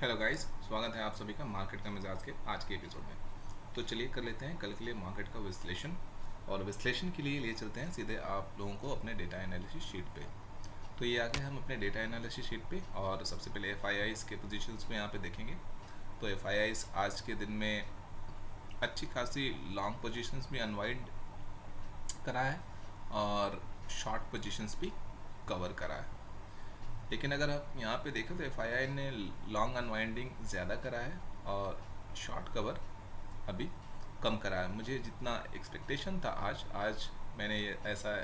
Hello guys, स्वागत है आप सभी का मार्केट का मिजाज के आज के एपिसोड में। तो चलिए कर लेते हैं कल के लिए मार्केट का विश्लेषण। और विश्लेषण के लिए ले चलते हैं सीधे आप लोगों को अपने डेटा एनालिसिस शीट पे। तो ये आ गए हम अपने डेटा एनालिसिस शीट पे और सबसे पहले एफ के पोजीशंस को यहाँ पे देखेंगे। तो एफ आज के दिन में अच्छी खासी लॉन्ग पोजीशंस भी अनवाइंड करा है और शॉर्ट पोजीशंस भी कवर करा है। लेकिन अगर आप यहाँ पे देखें तो एफ ने लॉन्ग अनवाइंडिंग ज़्यादा करा है और शॉर्ट कवर अभी कम करा है। मुझे जितना एक्सपेक्टेशन था आज मैंने ऐसा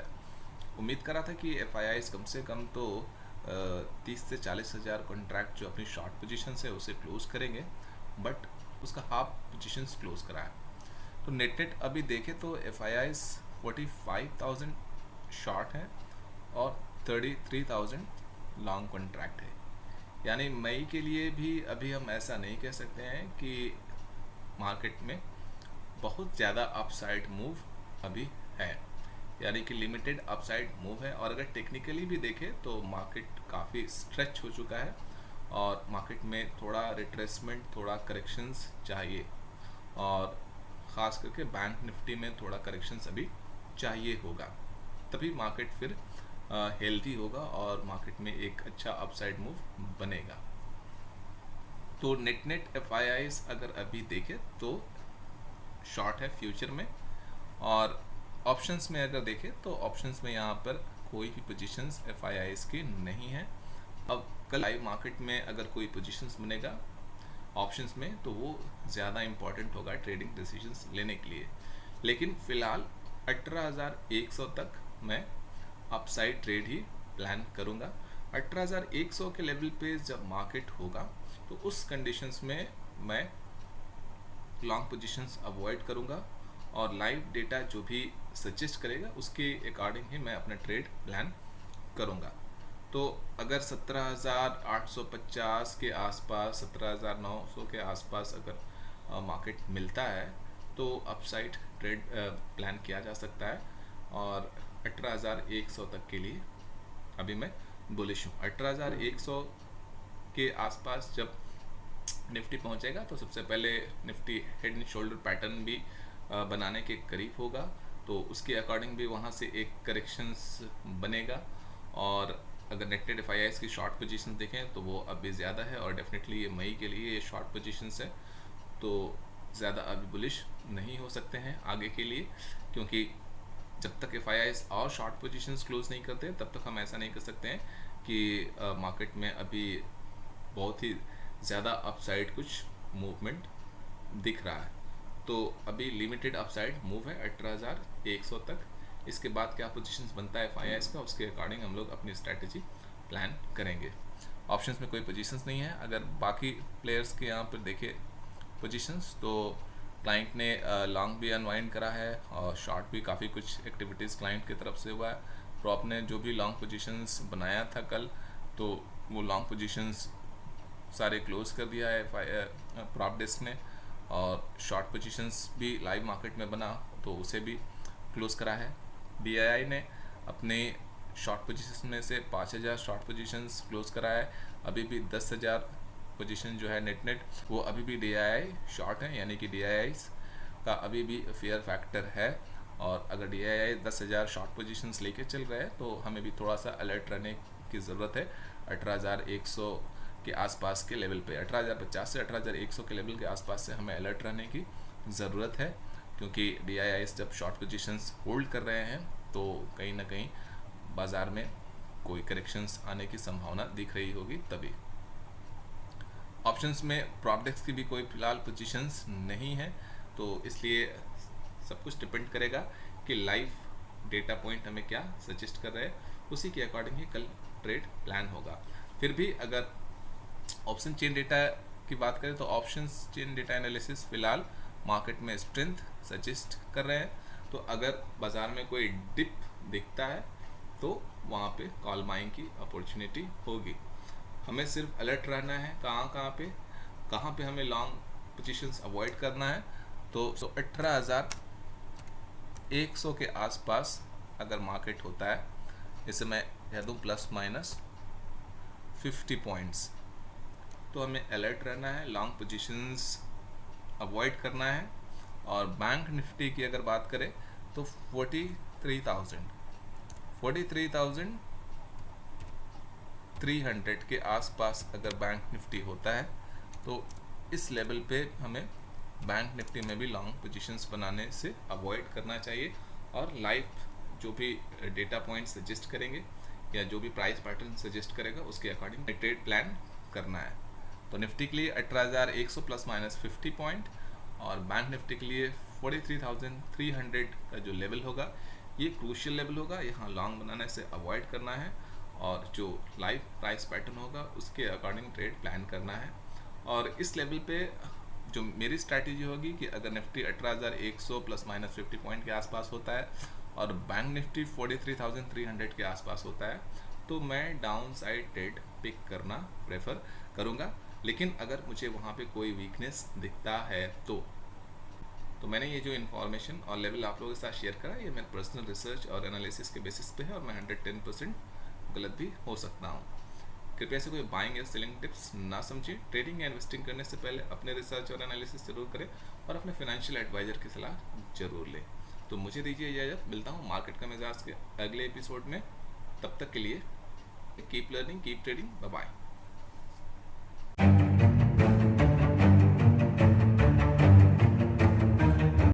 उम्मीद करा था कि एफ कम से कम तो 30 से 40 हज़ार कॉन्ट्रैक्ट जो अपनी शॉर्ट पोजीशन है उसे क्लोज करेंगे, बट उसका हाफ पोजीशंस क्लोज करा है। तो नेट अभी देखें तो एफ 45,000 शॉर्ट है और 33,000 लॉन्ग कॉन्ट्रैक्ट है। यानी मई के लिए भी अभी हम ऐसा नहीं कह सकते हैं कि मार्केट में बहुत ज़्यादा अपसाइड मूव अभी है, यानी कि लिमिटेड अपसाइड मूव है। और अगर टेक्निकली भी देखें तो मार्केट काफ़ी स्ट्रेच हो चुका है और मार्केट में थोड़ा रिट्रेसमेंट, थोड़ा करेक्शंस चाहिए और ख़ास करके बैंक निफ्टी में थोड़ा करेक्शंस अभी चाहिए होगा, तभी मार्केट फिर हेल्दी होगा और मार्केट में एक अच्छा अपसाइड मूव बनेगा। तो नेट एफ अगर अभी देखें तो शॉर्ट है फ्यूचर में, और ऑप्शंस में अगर देखें तो ऑप्शंस में यहाँ पर कोई भी पोजीशंस एफ की नहीं है। अब कल लाइव मार्केट में अगर कोई पोजीशंस बनेगा ऑप्शंस में तो वो ज़्यादा इम्पॉर्टेंट होगा ट्रेडिंग डिसीजंस लेने के लिए। लेकिन फ़िलहाल 18,100 तक मैं अपसाइड ट्रेड ही प्लान करूंगा। 18,100 के लेवल पे जब मार्केट होगा तो उस कंडीशंस में मैं लॉन्ग पोजीशंस अवॉइड करूंगा और लाइव डेटा जो भी सजेस्ट करेगा उसके अकॉर्डिंग ही मैं अपना ट्रेड प्लान करूंगा। तो अगर 17,850 के आसपास, 17,900 के आसपास अगर मार्केट मिलता है तो अपसाइड ट्रेड प्लान किया जा सकता है। और 18,100 तक के लिए अभी मैं बुलिश हूँ। 18,100 के आसपास जब निफ्टी पहुँचेगा तो सबसे पहले Nifty head and shoulder pattern भी बनाने के करीब होगा, तो उसके अकॉर्डिंग भी वहाँ से एक करेक्शंस बनेगा। और अगर नेट एफ की शॉर्ट पोजीशन देखें तो वो अभी ज़्यादा है और डेफिनेटली ये मई के लिए ये शॉर्ट पोजीशंस है, तो ज़्यादा अभी बुलिश नहीं हो सकते हैं आगे के लिए, क्योंकि जब तक एफ और शॉर्ट पोजीशंस क्लोज नहीं करते तब तक हम ऐसा नहीं कर सकते हैं कि मार्केट में अभी बहुत ही ज़्यादा अपसाइड कुछ मूवमेंट दिख रहा है। तो अभी लिमिटेड अपसाइड मूव है 18,100 तक। इसके बाद क्या पोजीशंस बनता है एफ का, उसके अकॉर्डिंग हम लोग अपनी स्ट्रैटेजी प्लान करेंगे। ऑप्शंस में कोई पोजीशंस नहीं है। अगर बाकी प्लेयर्स के यहाँ पर देखें पोजीशंस तो क्लाइंट ने लॉन्ग भी अनवाइंड करा है और शॉर्ट भी काफ़ी कुछ एक्टिविटीज़ क्लाइंट की तरफ से हुआ है। प्रॉप ने जो भी लॉन्ग पोजीशंस बनाया था कल, तो वो लॉन्ग पोजीशंस सारे क्लोज कर दिया है प्रॉप डेस्क ने, और शॉर्ट पोजीशंस भी लाइव मार्केट में बना तो उसे भी क्लोज करा है। DII ने अपने शॉर्ट पोजीशंस में से 5,000 शॉर्ट पोजीशंस क्लोज करा है। अभी भी 10,000 पोजीशन जो है नेट वो अभी भी DII शॉर्ट है, यानी कि DII का अभी भी फेयर फैक्टर है। और अगर DII 10,000 शॉर्ट पोजीशंस लेके चल रहे हैं तो हमें भी थोड़ा सा अलर्ट रहने की ज़रूरत है। 18,100 के आसपास के लेवल पे, 18,050 से 18,100 के लेवल के आसपास से हमें अलर्ट रहने की ज़रूरत है, क्योंकि DII जब शॉर्ट पोजीशंस होल्ड कर रहे हैं तो कहीं ना कहीं बाज़ार में कोई करेक्शंस आने की संभावना दिख रही होगी तभी। ऑप्शंस में प्रॉप डेस्क की भी कोई फिलहाल पोजीशंस नहीं है, तो इसलिए सब कुछ डिपेंड करेगा कि लाइव डेटा पॉइंट हमें क्या सजेस्ट कर रहे हैं, उसी के अकॉर्डिंग ही कल ट्रेड प्लान होगा। फिर भी अगर ऑप्शन चेन डेटा की बात करें तो ऑप्शन चेन डेटा एनालिसिस फिलहाल मार्केट में स्ट्रेंथ सजेस्ट कर रहे हैं। तो अगर बाज़ार में कोई डिप दिखता है तो वहाँ पे कॉल बाइंग की अपॉर्चुनिटी होगी। हमें सिर्फ अलर्ट रहना है कहाँ पे हमें लॉन्ग पोजीशंस अवॉइड करना है। तो 18,100 के आसपास अगर मार्केट होता है, इसे मैं कह दूँ ±50 पॉइंट्स, तो हमें अलर्ट रहना है, लॉन्ग पोजीशंस अवॉइड करना है। और बैंक निफ्टी की अगर बात करें तो 43,300 के आसपास अगर बैंक निफ्टी होता है तो इस लेवल पे हमें बैंक निफ्टी में भी लॉन्ग पोजीशंस बनाने से अवॉइड करना चाहिए। और लाइव जो भी डेटा पॉइंट सजेस्ट करेंगे या जो भी प्राइस पैटर्न सजेस्ट करेगा उसके अकॉर्डिंग ट्रेड प्लान करना है। तो निफ्टी के लिए 18,100 प्लस माइनस 50 पॉइंट और बैंक निफ्टी के लिए 43,300 का जो लेवल होगा ये क्रूशियल लेवल होगा, यहाँ लॉन्ग बनाने से अवॉइड करना है और जो लाइव प्राइस पैटर्न होगा उसके अकॉर्डिंग ट्रेड प्लान करना है। और इस लेवल पे जो मेरी स्ट्रैटेजी होगी कि अगर निफ्टी 18,100 प्लस माइनस 50 पॉइंट के आसपास होता है और बैंक निफ्टी 43,300 के आसपास होता है तो मैं डाउन साइड ट्रेड पिक करना प्रेफर करूँगा। लेकिन अगर मुझे वहाँ पे कोई वीकनेस दिखता है तो मैंने ये जो इन्फॉर्मेशन और लेवल आप लोगों के साथ शेयर करा ये मेरे पर्सनल रिसर्च और एनालिसिस के बेसिस पे है और मैं 110% गलत भी हो सकता हूँ। कृपया से कोई बाइंग या सेलिंग टिप्स ना समझिए। ट्रेडिंग या इन्वेस्टिंग करने से पहले अपने रिसर्च और एनालिसिस जरूर करें और अपने फाइनेंशियल एडवाइजर की सलाह जरूर लें। तो मुझे दीजिए इजाज़त, मिलता हूँ मार्केट का मिजाज के अगले एपिसोड में। तब तक के लिए keep learning, keep trading, bye bye.